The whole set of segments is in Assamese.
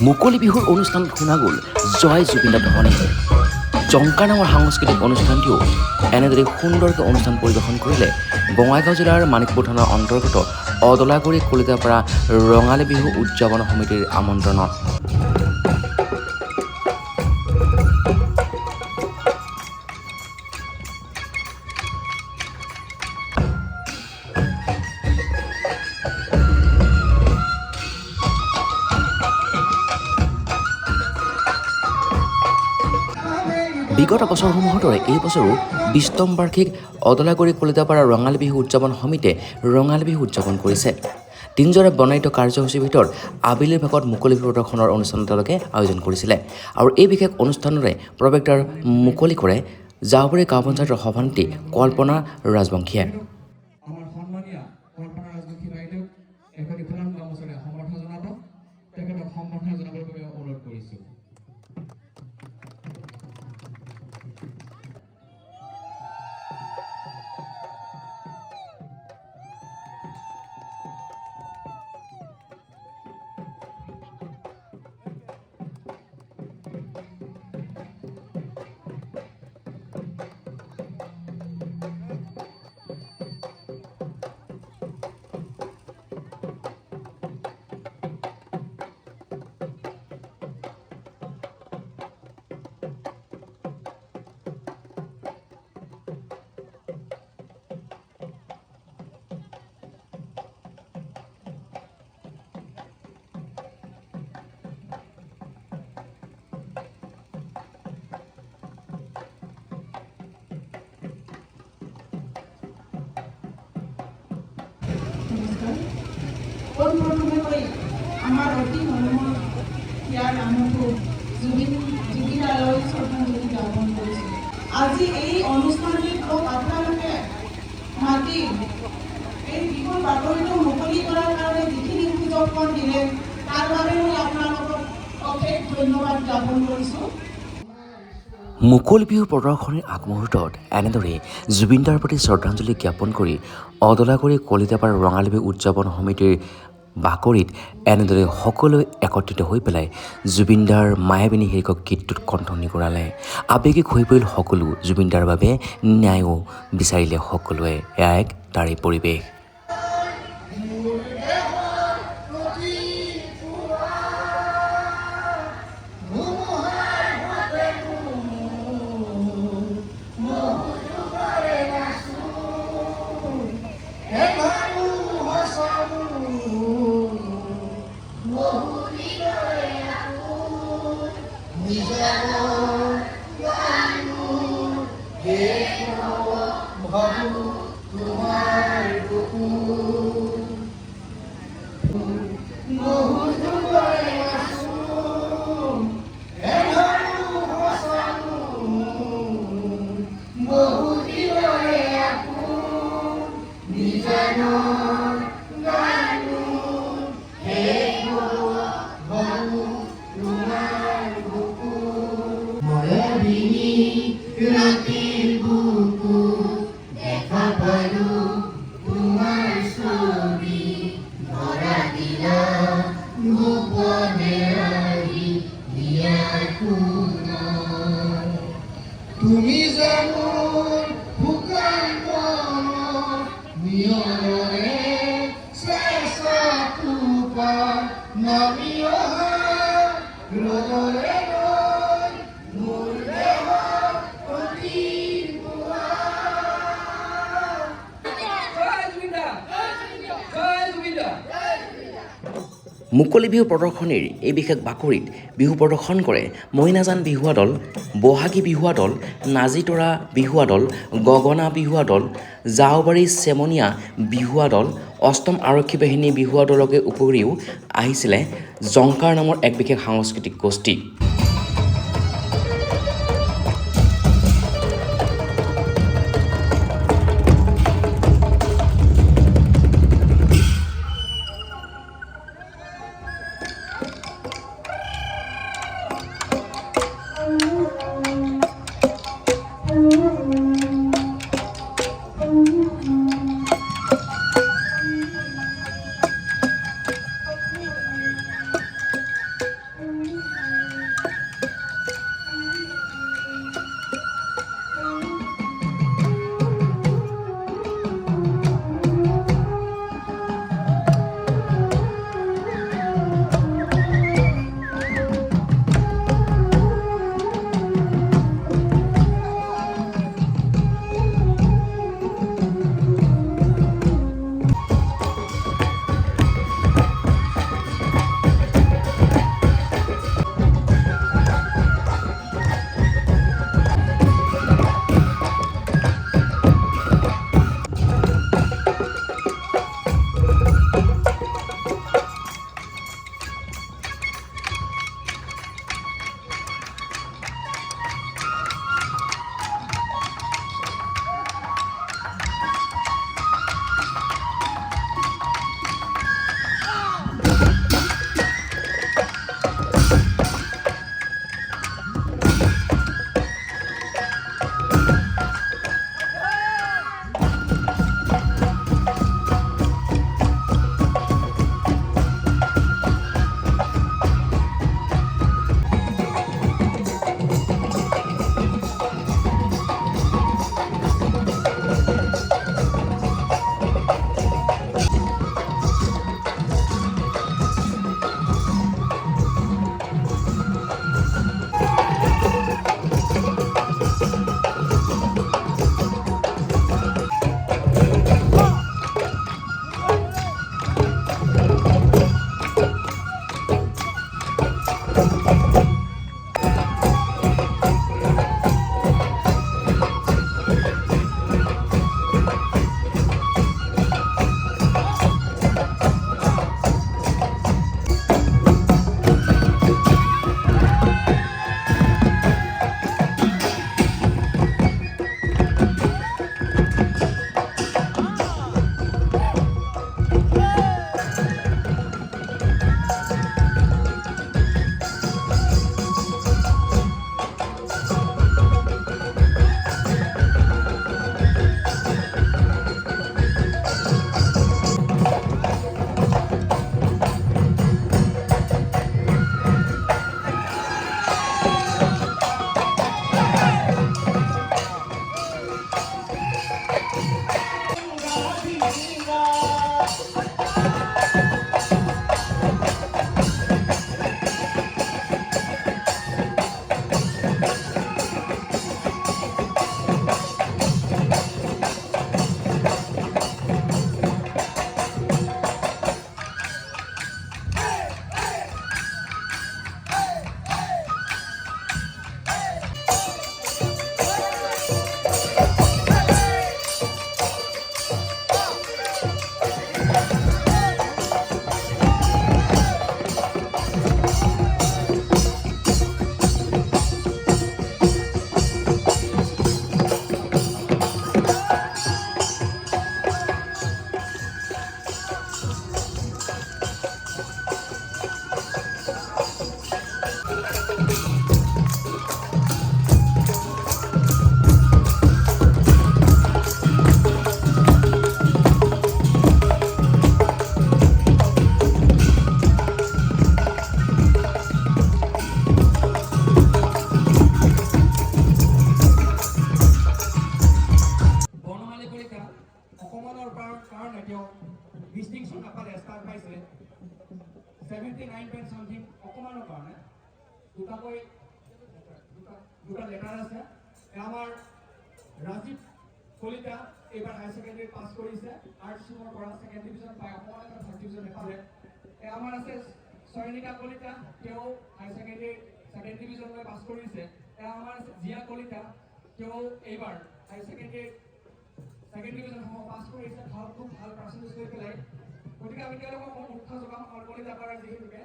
মুকলি বিহুৰ অনুষ্ঠানত শুনা গ'ল জয় জুবিন ধ্বনি। জংকাৰ নামৰ সাংস্কৃতিক অনুষ্ঠানটিও এনেদৰে সুন্দৰকৈ অনুষ্ঠান পৰিৱেশন কৰিলে বঙাইগাঁও জিলাৰ মানিকপুৰ থানাৰ অন্তৰ্গত অদলাগুৰি কলিতাপাৰা ৰঙালী বিহু উদযাপন সমিতিৰ আমন্ত্ৰণত। বিগত বছৰসমূহৰ দৰে এই বছৰো ২০তম বাৰ্ষিক অদলাগুৰি কলিতাপাৰা ৰঙালী বিহু উদযাপন সমিতিয়ে ৰঙালী বিহু উদযাপন কৰিছে। দিনজোৰা বৰ্ণাঢ্য কাৰ্যসূচীৰ ভিতৰত আবেলিৰ ভাগত মুকলি বিহু প্ৰদৰ্শনৰ অনুষ্ঠান তেওঁলোকে আয়োজন কৰিছিলে আৰু এই বিশেষ অনুষ্ঠানৰে প্ৰৱেশদ্বাৰ মুকলি কৰে জাউবাৰী গাঁও পঞ্চায়তৰ সভানেত্ৰী কল্পনা ৰাজবংশীয়ে। পোনপ্ৰথমে আমাৰ অতি মনোমোহা ইয়াৰ নামটো জুবিনদালৈ শ্ৰদ্ধাঞ্জলি জ্ঞাপন কৰিছোঁ। আজি এই অনুষ্ঠানটিত আপোনালোকে মাতি এই বিহুৰ বাতৰিটো মুকলি কৰাৰ কাৰণে যিখিনি সুযোগখন দিলে তাৰ বাবে মই আপোনালোকক অশেষ ধন্যবাদ জ্ঞাপন কৰিছোঁ। মুকলি বিহু প্ৰদৰ্শনীৰ আগমুহূৰ্তত এনেদৰে জুবিনদাৰ প্ৰতি শ্ৰদ্ধাঞ্জলি জ্ঞাপন কৰি অদলাগুৰি কলিতাপাৰা ৰঙালী বিহু উদযাপন সমিতিৰ বাকৰিত এনেদৰে সকলোৱে একত্ৰিত হৈ পেলাই জুবিনদাৰ মায়াবিনী শীৰ্ষক গীতটোত কণ্ঠনি কৰালে। আৱেগিক হৈ পৰিল সকলো, জুবিনদাৰ বাবে ন্যায়ো বিচাৰিলে সকলোৱে। এয়া এক তাৰেই পৰিৱেশ। তুমি জানোৰ ভুকান নিয়ৰে শেষা তুপা নামিও ৰোদৰে নূৰ দেহ অতি মুকলি বিহু প্ৰদৰ্শনীৰ এই বিশেষ বাকৰিত বিহু প্ৰদৰ্শন কৰে মইনাজান বিহুৱা দল, বহাগী বিহুৱা দল, নাজিতৰা বিহুৱা দল, গগনা বিহুৱা দল, জাউবাৰী চেমনীয়া বিহুৱা দল, অষ্টম আৰক্ষী বাহিনী বিহুৱা দলকে উপৰিও আহিছিলে জংকাৰ নামৰ এক বিশেষ সাংস্কৃতিক গোষ্ঠী। বনমালী কলিতা অসমৰ কাৰণে তেওঁ ডিষ্টিংশ্যন নাপালে ষ্টাৰ পাইছে 79 পইণ্ট চামথিং অকমানৰ কাৰণে দুটা লেটাৰ আছে আমাৰ ৰাজীৱ কলিতা এইবাৰ হায়াৰ ছেকেণ্ডেৰী পাছ কৰিছে আৰ্টছ ষ্ট্ৰীমৰ পৰা ছেকেণ্ড ডিভিজন পাই অকমান এটা ফাৰ্ষ্ট ডিভিজন নাপালে আমাৰ আছে চয়নিকা কলিতা তেওঁ হায়াৰ ছেকেণ্ডেৰী ছেকেণ্ড ডিভিজনলৈ পাছ কৰিছে আমাৰ আছে জিয়া কলিতা তেওঁ এইবাৰ higher secondary second division pass কৰিছে খুব ভাল পাৰ্চেণ্টেজ লৈ পেলাই গতিকে আমি তেওঁলোকক উৎসাহ যোগাম আমাৰ কলিতা পাৰাৰ যিহেতুকে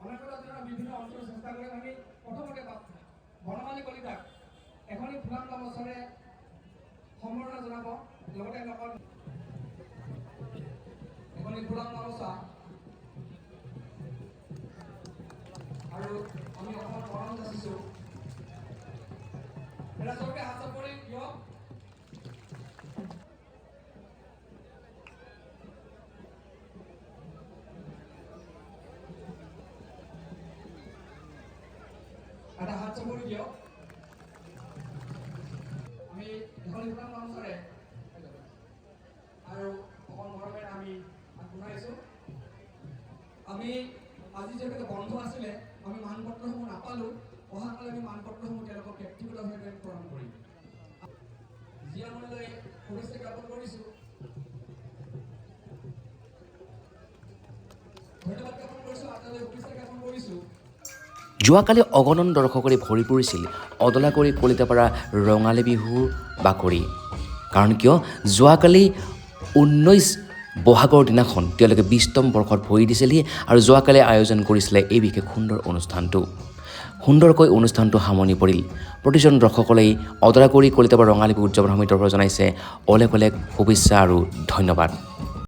অনাগত দিনত বিভিন্ন অঞ্চলত চেষ্টা কৰি আমি প্ৰথমতে বনমালী কলিতাক এখনি ফুলাম গামোচাৰে সম্বৰ্ধনা জনাব লগতে লগত এখনি ফুলাম গামোচা আৰু আমি অসমৰ মৰম যাচিছোঁ এটা চৰকাৰে হাত চাপৰি দিয়ক এটা হাত চাপৰি দিয়ক আমি এখন ফুলাম গামোচাৰে আৰু অসম মৰমেৰে আমি আগবঢ়াইছোঁ আমি আজি যিহেতু বন্ধ আছিলে আমি মানপত্ৰসমূহ নাপালোঁ অহাকালি আমি মানপত্ৰসমূহ তেওঁলোকক ব্যক্তিগতভাৱে প্ৰদান কৰিম জীয়ামলৈ শুভেচ্ছা জ্ঞাপন কৰিছোঁ ধন্যবাদ জ্ঞাপন কৰিছোঁ আপোনালৈ শুভেচ্ছা জ্ঞাপন কৰিছোঁ যোৱাকালি অগণন দৰ্শকৰে ভৰি পৰিছিল অদলাগুৰি কলিতাপাৰা ৰঙালী বিহুৰ বাকৰি কাৰণ কিয় যোৱাকালি 19 বহাগৰ দিনাখন তেওঁলোকে 20তম বৰ্ষত ভৰি দিছিলহি আৰু যোৱাকালি আয়োজন কৰিছিলে এই বিশেষ সুন্দৰ অনুষ্ঠানটো সুন্দৰকৈ অনুষ্ঠানটো সামৰণি পৰিল প্ৰতিজন দৰ্শকলৈ অদলাগুৰি কলিতাপাৰা ৰঙালী বিহু উদযাপন সমিতিৰ পৰা জনাইছে অলেখ অলেখ শুভেচ্ছা আৰু ধন্যবাদ।